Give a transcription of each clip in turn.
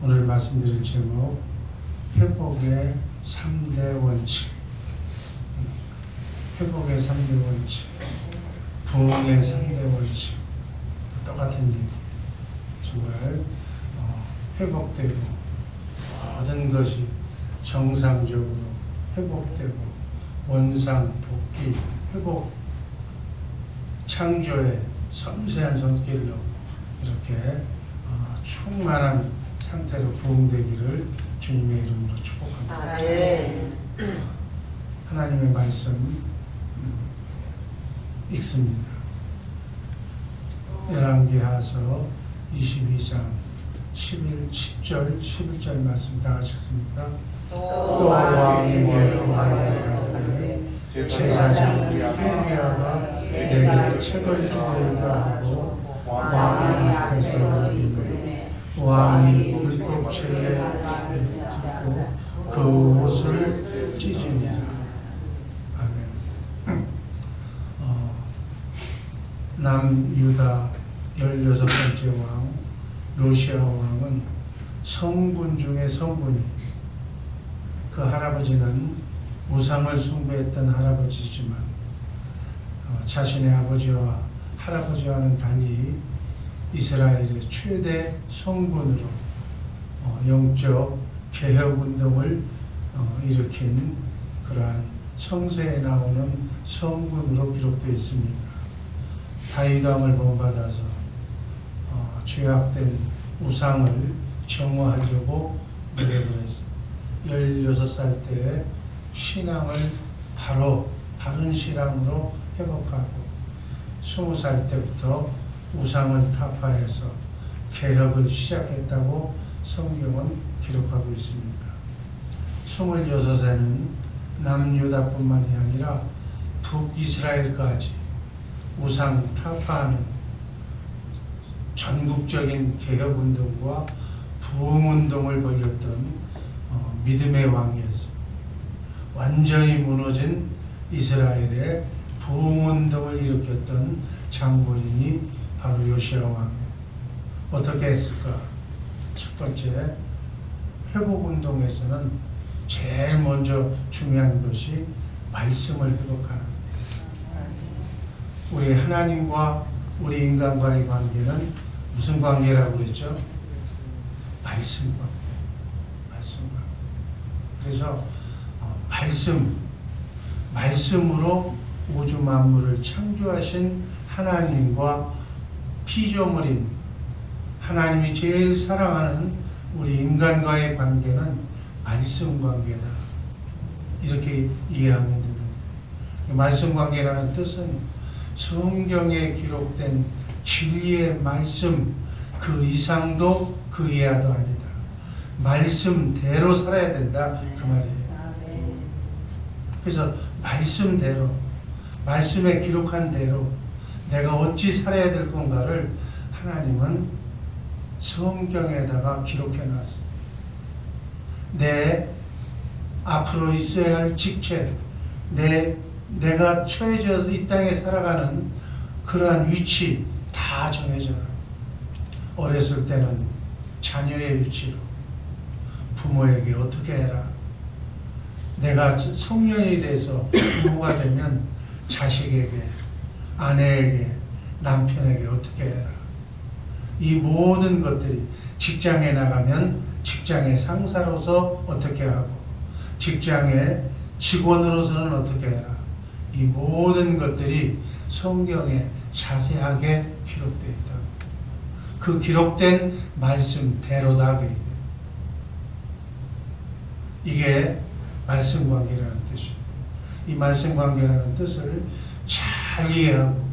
오늘 말씀드릴 제목 회복의 3대 원칙. 회복의 3대 원칙, 부흥의 3대 원칙. 똑같은 얘기. 정말 회복되고 모든 것이 정상적으로 회복되고 원상 복귀 회복 창조의 섬세한 손길로 이렇게 충만한 상태로 부흥되기를 주님의 이름으로 축복합니다. 하나님의 말씀 읽습니다. 열왕기하서 22장 10절 11절 말씀 다 같이 읽습니다. 또 왕에게 고하여 가로되 제사장 hil기야가 내게 책을 주리이다 하고 왕 앞에서 이르되 왕이 율법책에 듣고 그 옷을 찢으니라. 아멘. 남유다 16번째 왕 요시야 왕은 성분 중에 성분이, 그 할아버지는 우상을 숭배했던 할아버지지만 자신의 아버지와 할아버지와는 달리 이스라엘의 최대 성군으로 영적 개혁운동을 일으킨 그러한 성서에 나오는 성군으로 기록되어 있습니다. 다윗 왕을 본받아서 죄악된 우상을 정화하려고 노력을 했습니다. 16살 때 신앙을 바른 신앙으로 회복하고 20살 때부터 우상을 타파해서 개혁을 시작했다고 성경은 기록하고 있습니다. 26에는 남유다뿐만이 아니라 북이스라엘까지 우상 타파하는 전국적인 개혁운동과 부흥운동을 벌였던 믿음의 왕이었습니다. 완전히 무너진 이스라엘의 부흥운동을 일으켰던 장본인이 바로 요시야 왕이에요. 어떻게 했을까? 첫 번째, 회복운동에서는 제일 먼저 중요한 것이 말씀을 회복하는 거예요. 우리 하나님과 우리 인간과의 관계는 무슨 관계라고 그랬죠? 말씀 관계. 말씀 관계. 그래서 말씀으로 우주 만물을 창조하신 하나님과 피조물인 하나님이 제일 사랑하는 우리 인간과의 관계는 말씀 관계다. 이렇게 이해하면 되는 거예요. 말씀 관계라는 뜻은 성경에 기록된 진리의 말씀 그 이상도 그 이하도 아니다. 말씀대로 살아야 된다. 그 말이에요. 그래서 말씀대로, 말씀에 기록한 대로 내가 어찌 살아야 될 건가를 하나님은 성경에다가 기록해 놨습니다. 내 앞으로 있어야 할 직책, 내가 처해져서 이 땅에 살아가는 그러한 위치 다 정해져 놨습니다. 어렸을 때는 자녀의 위치로 부모에게 어떻게 해라. 내가 성년이 돼서 부모가 되면 자식에게, 아내에게, 남편에게 어떻게 해라. 이 모든 것들이 직장에 나가면 직장의 상사로서 어떻게 하고 직장의 직원으로서는 어떻게 해라. 이 모든 것들이 성경에 자세하게 기록되어 있다. 그 기록된 말씀대로다. 이게 말씀 관계라는 뜻이에요. 이 말씀 관계라는 뜻을 잘 이해하고,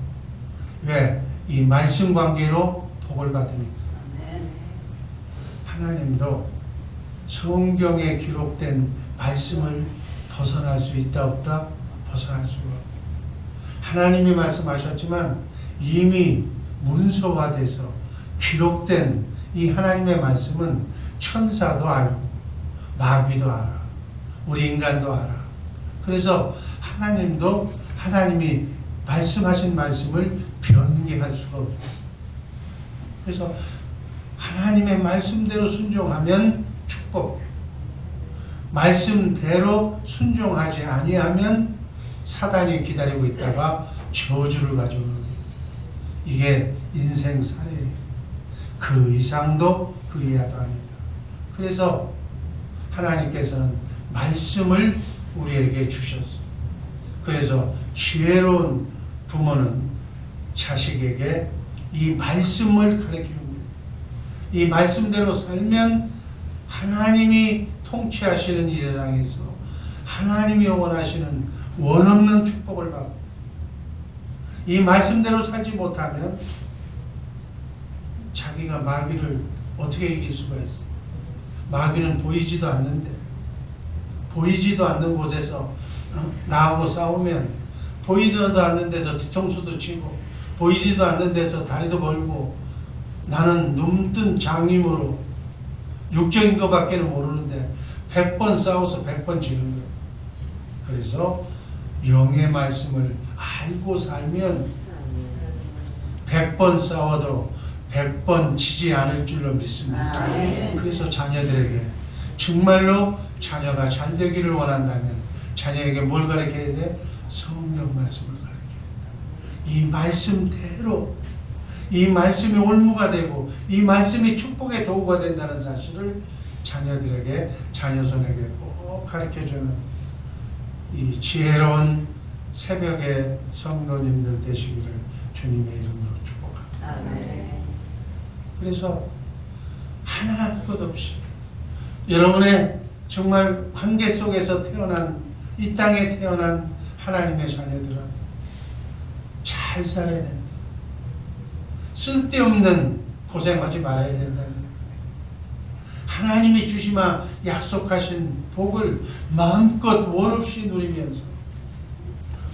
왜? 이 말씀 관계로 복을 받으니까. 하나님도 성경에 기록된 말씀을 벗어날 수 있다 없다? 벗어날 수가 없다. 하나님이 말씀하셨지만 이미 문서화돼서 기록된 이 하나님의 말씀은 천사도 알고 마귀도 알아. 우리 인간도 알아. 그래서 하나님도 하나님이 말씀하신 말씀을 변개할 수가 없어요. 그래서 하나님의 말씀대로 순종하면 축복, 말씀대로 순종하지 아니하면 사단이 기다리고 있다가 저주를 가져오는 거예요. 이게 인생사예요. 그 이상도 그 이하도 아니다. 그래서 하나님께서는 말씀을 우리에게 주셨어요. 그래서 지혜로운 부모는 자식에게 이 말씀을 가르치는 거예요. 이 말씀대로 살면 하나님이 통치하시는 이 세상에서 하나님이 원하시는 원없는 축복을 받고, 이 말씀대로 살지 못하면 자기가 마귀를 어떻게 이길 수가 있어? 마귀는 보이지도 않는데, 보이지도 않는 곳에서 나하고 싸우면, 보이지도 않는 데서 뒤통수도 치고, 보이지도 않는 데서 다리도 걸고, 나는 눈뜬 장님으로 육적인 것밖에는 모르는데 100번 싸워서 100번 지는 거예요. 그래서 영의 말씀을 알고 살면 100번 싸워도 100번 지지 않을 줄로 믿습니다. 그래서 자녀들에게 정말로 자녀가 잘 되기를 원한다면 자녀에게 뭘 가르쳐야 돼? 성경 말씀을 가르쳐야 돼. 이 말씀대로, 이 말씀이 올무가 되고 이 말씀이 축복의 도구가 된다는 사실을 자녀들에게, 자녀손에게 꼭 가르쳐주는 이 지혜로운 새벽의 성도님들 되시기를 주님의 이름으로 축복합니다. 그래서 하나 할 것 없이 여러분의 정말 관계 속에서 태어난, 이 땅에 태어난 하나님의 자녀들은 잘 살아야 된다. 쓸데없는 고생하지 말아야 된다는 거예요. 하나님이 주시마 약속하신 복을 마음껏 원 없이 누리면서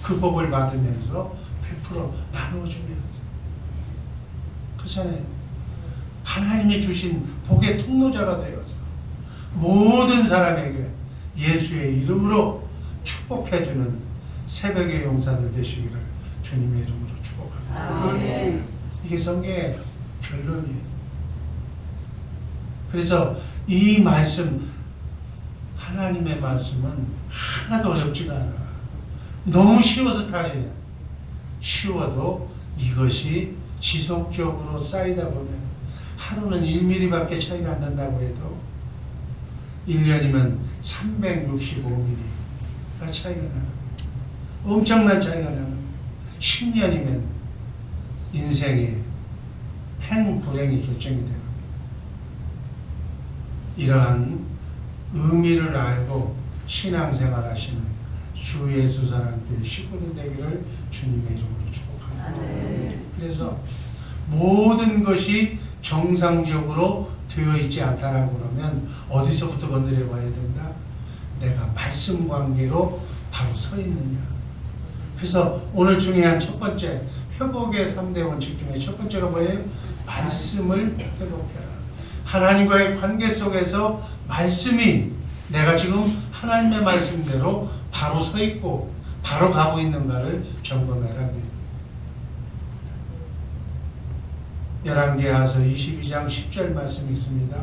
그 복을 받으면서 100% 나눠주면서, 그렇잖아요. 하나님이 주신 복의 통로자가 되어서 모든 사람에게 예수의 이름으로 축복해주는 새벽의 용사들 되시기를 주님의 이름으로 축복합니다. 아멘. 이게 성경의 결론이에요. 그래서 이 말씀, 하나님의 말씀은 하나도 어렵지가 않아. 너무 쉬워서 탈이야. 쉬워도 이것이 지속적으로 쌓이다 보면 하루는 1mm밖에 차이가 안 난다고 해도 1년이면 365mm가 차이가 나는, 엄청난 차이가 나는, 10년이면 인생의 행불행이 결정이 되는, 이러한 의미를 알고 신앙생활 하시는 주 예수 사랑교회 식구들 되기를 주님의 이름으로 축복합니다. 그래서 모든 것이 정상적으로 되어 있지 않다라고 그러면 어디서부터 건드려 봐야 된다? 내가 말씀 관계로 바로 서 있느냐. 그래서 오늘 중요한 첫 번째, 회복의 3대 원칙 중에 첫 번째가 뭐예요? 말씀을 회복해라. 하나님과의 관계 속에서 말씀이 내가 지금 하나님의 말씀대로 바로 서 있고 바로 가고 있는가를 점검해라. 열왕기하서 22장 10절 말씀이 있습니다.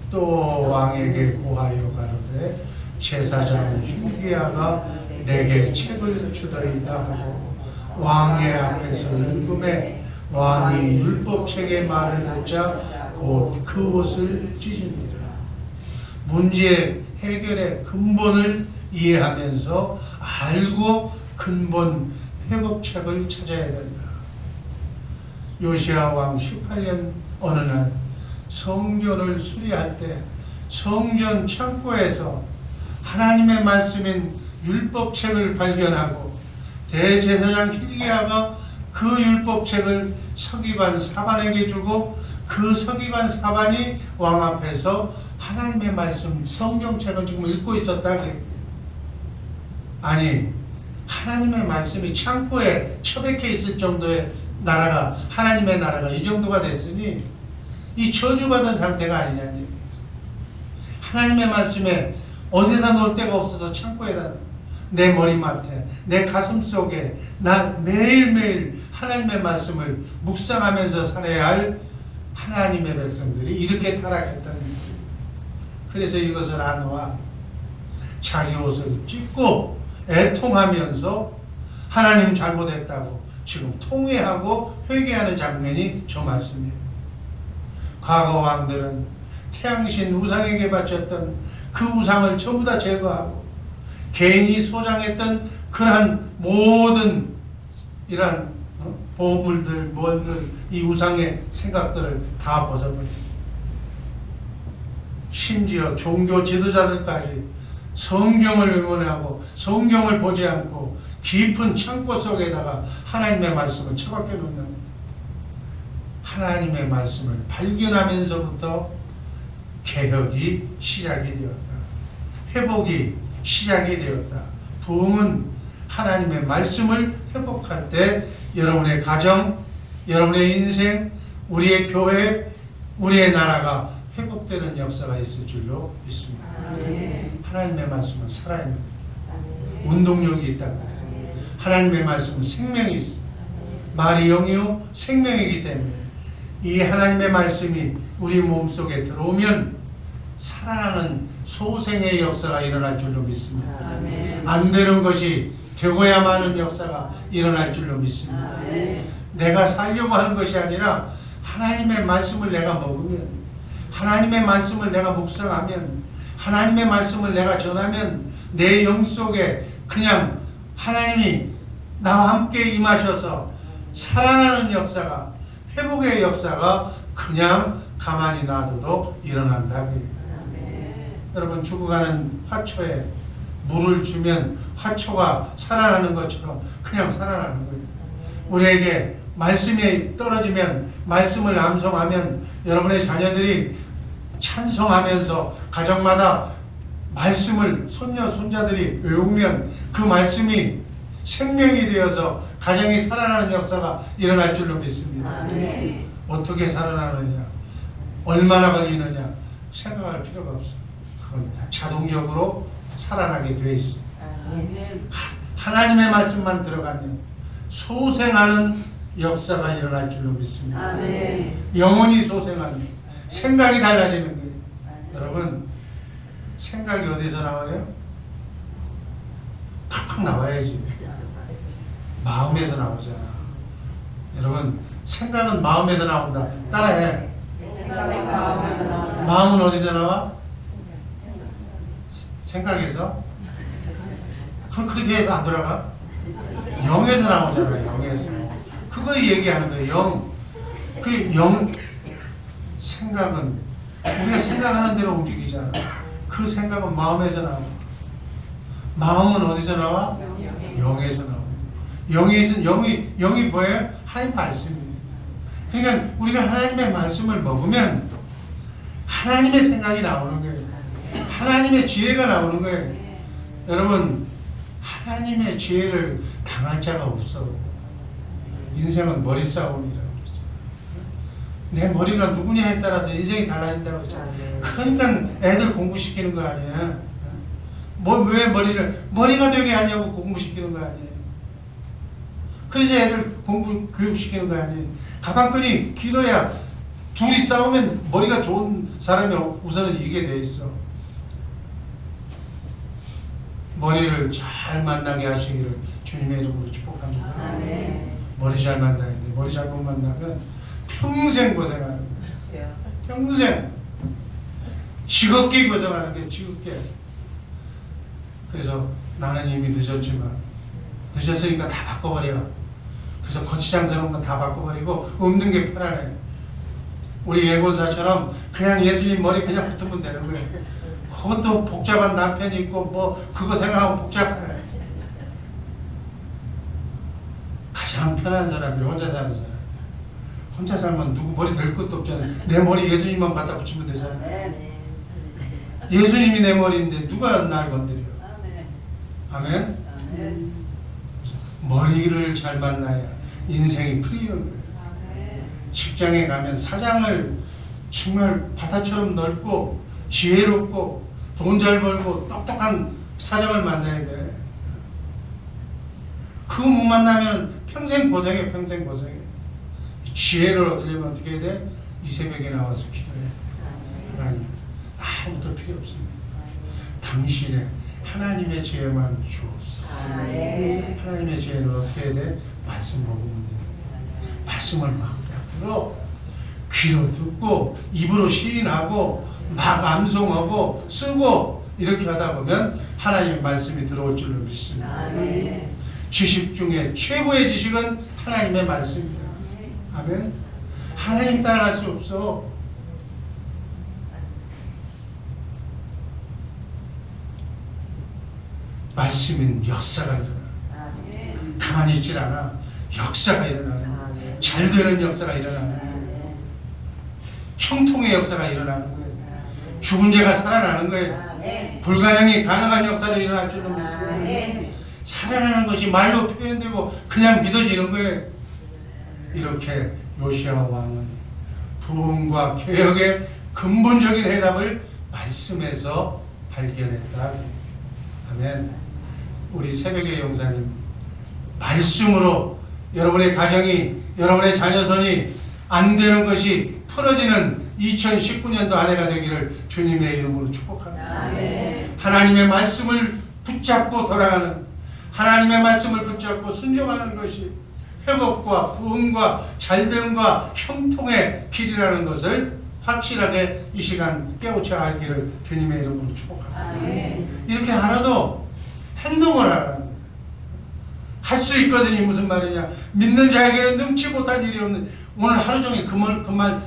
또 왕에게 고하여 가로되 제사장 hil기야가 내게 책을 주더이다 하고 왕의 앞에서 읽음에 왕이 율법책의 말을 듣자 곧 그 옷을 찢으니라. 문제 해결의 근본을 이해하면서 알고 근본 회복책을 찾아야 된다. 요시야 왕 18년 어느 날 성전을 수리할 때 성전 창고에서 하나님의 말씀인 율법책을 발견하고 대제사장 hil기야가 그 율법책을 서기관 사반에게 주고 그 서기관 사반이 왕 앞에서 하나님의 말씀 성경책을 지금 읽고 있었다. 아니, 하나님의 말씀이 창고에 처박혀 있을 정도의 나라가, 하나님의 나라가 이 정도가 됐으니 이 저주받은 상태가 아니냐니. 하나님의 말씀에 어디다 놓을 데가 없어서 창고에다, 내 머리맡에, 내 가슴 속에 나 매일매일 하나님의 말씀을 묵상하면서 살아야 할 하나님의 백성들이 이렇게 타락했다는 거예요. 그래서 이것을 아노아 자기 옷을 찢고 애통하면서 하나님 잘못했다고 지금 통회하고 회개하는 장면이 저 말씀이에요. 과거 왕들은 태양신 우상에게 바쳤던 그 우상을 전부 다 제거하고 개인이 소장했던 그러한 모든 이러한 보물들, 뭘들, 이 우상의 생각들을 다 벗어버립니다. 심지어 종교 지도자들까지 성경을 의문하고 성경을 보지 않고 깊은 창고 속에다가 하나님의 말씀을 처박혀 놓는, 하나님의 말씀을 발견하면서부터 개혁이 시작이 되었다. 회복이 시작이 되었다. 부흥은 하나님의 말씀을 회복할 때 여러분의 가정, 여러분의 인생, 우리의 교회, 우리의 나라가 회복되는 역사가 있을 줄로 믿습니다. 하나님의 말씀은 살아있는 운동력이 있다고 했어요. 하나님의 말씀은 생명이 있어요. 말이 영이요 생명이기 때문에 이 하나님의 말씀이 우리 몸속에 들어오면 살아나는 소생의 역사가 일어날 줄로 믿습니다. 안 되는 것이 되고야만 하는 역사가 일어날 줄로 믿습니다. 내가 살려고 하는 것이 아니라 하나님의 말씀을 내가 먹으면, 하나님의 말씀을 내가 묵상하면, 하나님의 말씀을 내가 전하면 내 영 속에 그냥 하나님이 나와 함께 임하셔서 살아나는 역사가, 회복의 역사가 그냥 가만히 놔둬도 일어난다. 여러분, 죽어가는 화초에 물을 주면 화초가 살아나는 것처럼 그냥 살아나는 거예요. 우리에게 말씀이 떨어지면, 말씀을 암송하면 여러분의 자녀들이 찬송하면서 가정마다 말씀을 손녀 손자들이 외우면 그 말씀이 생명이 되어서 가정이 살아나는 역사가 일어날 줄로 믿습니다. 어떻게 살아나느냐, 얼마나 걸리느냐 생각할 필요가 없어요. 그건 자동적으로 살아나게 돼 있어요. 하나님의 말씀만 들어가면 소생하는 역사가 일어날 줄로 믿습니다. 영혼이 소생하는, 생각이 달라지는 거예요. 여러분, 생각이 어디서 나와요? 팍팍 나와야지. 마음에서 나오잖아. 여러분, 생각은 마음에서 나온다. 따라해. 마음은 어디서 나와? 생각에서? 그렇게 안 돌아가? 영에서 나오잖아요. 영에서. 그거 얘기하는 거예요. 영. 그 영, 생각은 우리가 생각하는 대로 움직이잖아. 그 생각은 마음에서 나와. 마음은 어디서 나와? 영에서 나와. 영이 뭐예요? 하나님 말씀이에요. 그러니까 우리가 하나님의 말씀을 먹으면 하나님의 생각이 나오는 거예요. 하나님의 지혜가 나오는 거예요. 여러분, 하나님의 지혜를 당할 자가 없어. 인생은 머리 싸움이라고 그러죠. 내 머리가 누구냐에 따라서 인생이 달라진다고 그러죠. 그러니까 애들 공부시키는 거 아니야. 왜 머리가 되게 하냐고 공부시키는 거 아니에요. 그래서 애들 교육시키는 거 아니에요. 가방끈이 길어야 둘이 싸우면 머리가 좋은 사람이 우선은 이기게 돼 있어. 머리를 잘 만나게 하시기를 주님의 이름으로 축복합니다. 머리 잘 만나야 돼. 머리 잘못 만나면 평생 고생하는 거야. 평생 지겹게 고생하는 게 지겹게. 그래서 나는 이미 늦었으니까 다 바꿔버려. 그래서 거치장스러운 건 다 바꿔버리고 없는 게 편안해. 우리 예고사처럼 그냥 예수님 머리 그냥 붙으면 되는 거예요. 그것도 복잡한 남편이 있고 뭐 그거 생각하면 복잡해. 가장 편한 사람이 혼자 사는 사람. 혼자 살면 누구 머리 될 것도 없잖아요. 내 머리 예수님만 갖다 붙이면 되잖아요. 예수님이 내 머리인데 누가 날 건드려. 아멘. 머리를 잘 만나야 인생이 풀리는 거예요. 직장에 가면 사장을 정말 바다처럼 넓고 지혜롭고 돈 잘 벌고 똑똑한 사장을 만나야 돼. 그거 못 만나면 평생 고생해. 평생 고생해. 지혜를 얻으려면 어떻게 해야 돼? 이 새벽에 나와서 기도해. 하나님, 아무것도 필요 없습니다. 당신의 하나님의 지혜만 주옵소서. 하나님의 지혜는 어떻게 해야 돼? 말씀 먹으면 돼. 말씀을 막 들어 귀로 듣고 입으로 시인하고 막 암송하고 쓰고 이렇게 하다 보면 하나님의 말씀이 들어올 줄로 믿습니다. 지식 중에 최고의 지식은 하나님의 말씀입니다. 아멘. 하나님 따라갈 수 없어. 말씀은 역사가 일어나. 가만히 있질 않아. 역사가 일어나는. 잘 되는 역사가 일어나는. 형통의 역사가 일어나는 거예요. 죽은 자가 살아나는 거예요. 불가능이 가능한 역사로 일어날 줄로 믿습니다. 살아나는 것이 말로 표현되고 그냥 믿어지는 거예요. 이렇게 요시야 왕은 부흥과 개혁의 근본적인 해답을 말씀에서 발견했다. 아멘. 우리 새벽의 용사님, 말씀으로 여러분의 가정이, 여러분의 자녀손이 안 되는 것이 풀어지는 2019년도 한 해가 되기를 주님의 이름으로 축복합니다. 아멘. 하나님의 말씀을 붙잡고 돌아가는, 하나님의 말씀을 붙잡고 순종하는 것이 회복과 부흥과 잘됨과 형통의 길이라는 것을 확실하게 이 시간 깨우쳐야 하기를 주님의 이름으로 축복합니다. 아멘. 이렇게 하나도 행동을 하라는 거예요. 할 수 있거든요. 무슨 말이냐. 믿는 자에게는 능치 못한 일이 없는, 오늘 하루 종일 그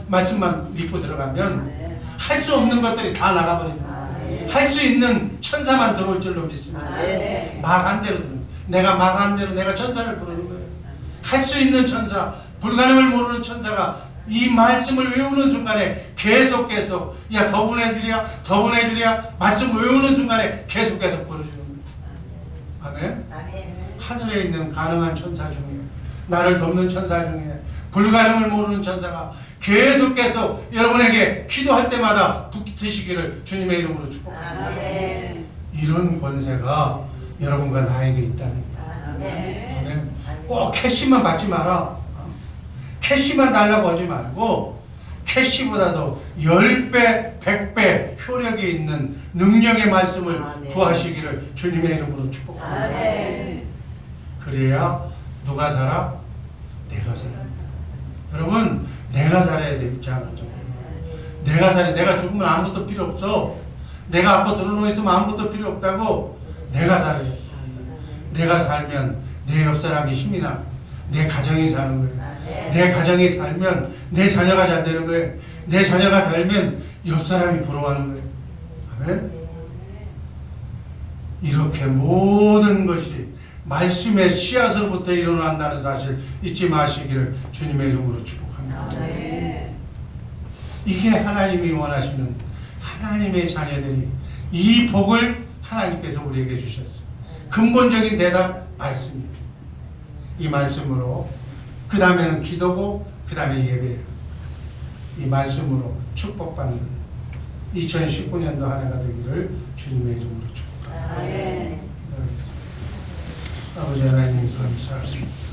말씀만 믿고 들어가면 할 수 없는 것들이 다 나가버립니다. 할 수 있는 천사만 들어올 줄로 믿습니다. 말한 대로, 내가 말한 대로 내가 천사를 부르는 거예요. 할 수 있는 천사, 불가능을 모르는 천사가 이 말씀을 외우는 순간에 계속 야 더 보내주랴 말씀 외우는 순간에 계속 부르주는 거예요. 아멘. 하늘에 있는 가능한 천사 중에, 나를 돕는 천사 중에 불가능을 모르는 천사가 계속 여러분에게 기도할 때마다 붙으시기를 주님의 이름으로 축복합니다. 이런 권세가 여러분과 나에게 있다는 거예요. 꼭 캐시만 받지 마라. 캐시만 달라고 하지 말고 캐시보다도 10배, 100배 효력이 있는 능력의 말씀을 구하시기를 주님의 이름으로 축복합니다. 그래야 누가 살아? 내가 살아. 여러분, 내가 살아야 되지 않죠. 내가 죽으면 아무것도 필요 없어. 내가 앞으로 들어놓여 있으면 아무것도 필요 없다고. 내가 살아야 돼. 내가 살면 내 옆 사람이 힘이 나. 내 가정이 사는 거예요. 내 가정이 살면 내 자녀가 잘 되는 거예요. 내 자녀가 살면 옆 사람이 부러워하는 거예요. 아멘. 이렇게 모든 것이 말씀의 씨앗으로부터 일어난다는 사실 잊지 마시기를 주님의 이름으로 축복합니다. 이게 하나님이 원하시는 하나님의 자녀들이, 이 복을 하나님께서 우리에게 주셨어요. 근본적인 대답 말씀이에요. 이 말씀으로, 그 다음에는 기도고, 그 다음에 예배예요. 이 말씀으로 축복받는 2019년도 한 해가 되기를 주님의 이름으로 축복합니다. 아버지 하나님 감사합니다.